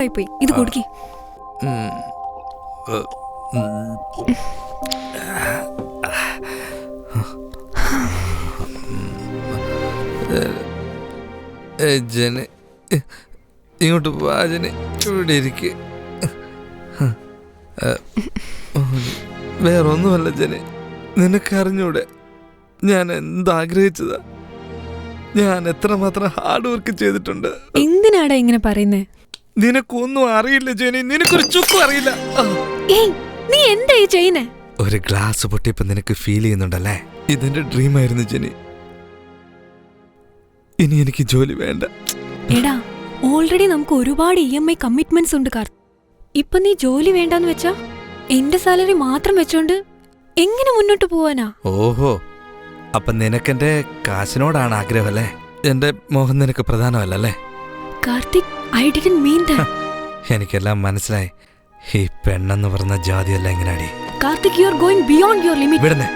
പോയി ഇത് കുടിക്ക്. ജന ഇങ്ങോട്ട് വാജന ഇവിടെ ഇരിക്ക്. വേറൊന്നുമല്ല ജന, നിനക്കറിഞ്ഞൂടെ ഞാൻ എന്താഗ്രഹിച്ചതാ. ഞാൻ എത്രമാത്രം ഹാർഡ് വർക്ക് ചെയ്തിട്ടുണ്ട്. എന്തിനാടാ ഇങ്ങനെ പറയുന്നേ? നിനക്കൊന്നും അറിയില്ല ജനി, നിനക്കൊരു ചുക്കും അറിയില്ല. നീ എന്താ ഈ ചെയ്യുന്നേ? ഒരു ഗ്ലാസ് പൊട്ടിയപ്പോ നിനക്ക് ഫീൽ ചെയ്യുന്നുണ്ടല്ലേ? ഇതെന്റെ ഡ്രീം ആയിരുന്നു ജനി. ഇനി എനിക്ക് ജോലി വേണ്ട. എടാ, ഓൾറെഡി നമുക്ക് ഒരുപാട് EMI കമ്മിറ്റ്മെന്റ്സ് ഉണ്ട് കാർത്ത്. ഇപ്പൊ നീ ജോലി വേണ്ടെന്ന് വെച്ചാ എന്റെ സാലറി മാത്രം വെച്ചോണ്ട് എങ്ങനെ മുന്നോട്ട് പോവാനാ? ഓഹോ, അപ്പൊ നിനക്കെന്റെ കാശിനോടാണ് ആഗ്രഹം അല്ലേ? എന്റെ മോഹം നിനക്ക് പ്രധാനമല്ലേ? Karthik, I didn't mean that. എനിക്കെല്ലാം മനസ്സിലായി. ഈ പെണ്ണെന്ന് പറഞ്ഞ ജാതിയല്ല എങ്ങനെയാടി? Karthik, you are going beyond your limit. വിടുന്നേ.